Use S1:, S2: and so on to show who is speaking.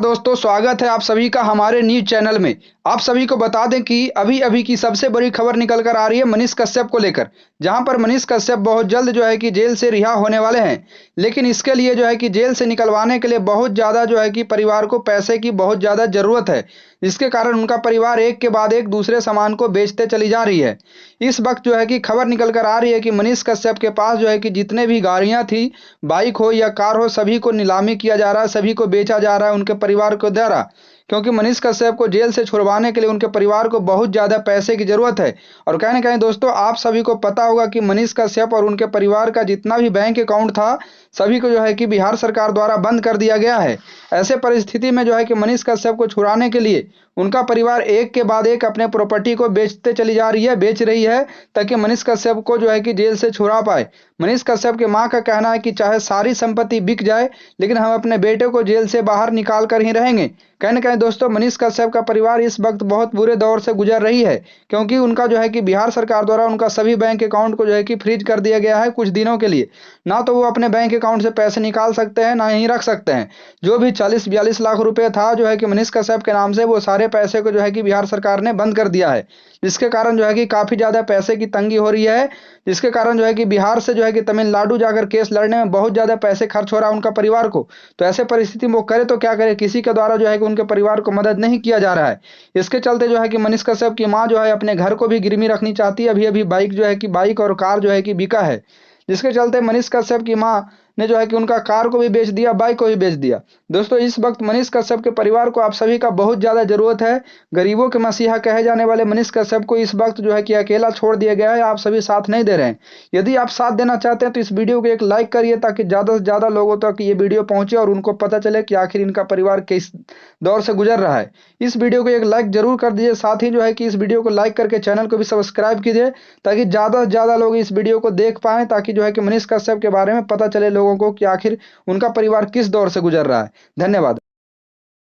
S1: दोस्तों, स्वागत है आप सभी का हमारे न्यूज़ चैनल में। आप सभी को बता दें कि अभी-अभी की सबसे बड़ी खबर निकल कर आ रही है मनीष कश्यप को लेकर, जहां पर मनीष कश्यप बहुत जल्द कि जेल से रिहा होने वाले हैं। लेकिन इसके लिए कि जेल से निकलवाने के लिए बहुत ज़्यादा कि परिवार को पैसे की बहुत ज़्यादा ज़रूरत है, जिसके कारण उनका परिवार एक के बाद एक दूसरे सामान को बेचते चली जा रही है। इस वक्त कि खबर निकल कर आ रही है कि मनीष कश्यप के पास कि जितने भी गाड़ियाँ थी, बाइक हो या कार हो, सभी को नीलामी किया जा रहा है, सभी को बेचा जा रहा है उनके परिवार को द्वारा। क्योंकि मनीष कश्यप को जेल से छुड़वाने के लिए उनके परिवार को बहुत ज़्यादा पैसे की ज़रूरत है। और कहीं न कहीं दोस्तों, आप सभी को पता होगा कि मनीष कश्यप और उनके परिवार का जितना भी बैंक अकाउंट था, सभी को कि बिहार सरकार द्वारा बंद कर दिया गया है। ऐसे परिस्थिति में कि मनीष कश्यप को छुड़ाने के लिए उनका परिवार एक के बाद एक अपने प्रॉपर्टी को बेचते चली जा रही है, बेच रही है, ताकि मनीष कश्यप को कि जेल से छुड़ा पाए। मनीष कश्यप की माँ का कहना है कि चाहे सारी संपत्ति बिक जाए, लेकिन हम अपने बेटे को जेल से बाहर निकाल कर ही रहेंगे। कहीं न कहीं दोस्तों, मनीष कश्यप का परिवार इस वक्त बहुत बुरे दौर से गुजर रही है, क्योंकि उनका कि बिहार सरकार द्वारा उनका सभी बैंक अकाउंट को कि फ्रीज कर दिया गया है कुछ दिनों के लिए। ना तो वो अपने बैंक अकाउंट से पैसे निकाल सकते हैं, ना ही रख सकते हैं। जो भी 40-42 लाख रुपए था कि मनीष कश्यप के नाम से, वो सारे पैसे को कि बिहार सरकार ने बंद कर दिया है। जिसके कारण कि काफ़ी ज़्यादा पैसे की तंगी हो रही है, जिसके कारण कि बिहार से कि तमिलनाडु जाकर केस लड़ने में बहुत ज़्यादा पैसे खर्च हो रहा है उनका परिवार को। तो ऐसे परिस्थिति में वो करे तो क्या करे? किसी के द्वारा कि उनके परिवार को मदद नहीं किया जा रहा है। इसके चलते कि मनीष कश्यप की माँ अपने घर को भी गिरवी रखनी चाहती है। अभी-अभी बाइक कि बाइक और कार कि बिका है। जिसके चलते मनीष कश्यप की माँ ने कि उनका कार को भी बेच दिया, बाइक को भी बेच दिया। दोस्तों, इस वक्त मनीष कश्यप के परिवार को आप सभी का बहुत ज़्यादा ज़रूरत है। गरीबों के मसीहा कहे जाने वाले मनीष कश्यप को इस वक्त कि अकेला छोड़ दिया गया है। आप सभी साथ नहीं दे रहे हैं। यदि आप साथ देना चाहते हैं तो इस वीडियो को एक लाइक करिए, ताकि ज़्यादा से ज़्यादा लोगों तक ये वीडियो पहुँचे और उनको पता चले कि आखिर इनका परिवार किस दौर से गुजर रहा है। इस वीडियो को एक लाइक ज़रूर कर दीजिए। साथ ही कि इस वीडियो को लाइक करके चैनल को भी सब्सक्राइब कीजिए, ताकि ज़्यादा से ज़्यादा लोग इस वीडियो को देख पाएँ, ताकि कि मनीष कश्यप के बारे में पता चले लोगों को कि आखिर उनका परिवार किस दौर से गुजर रहा है। धन्यवाद।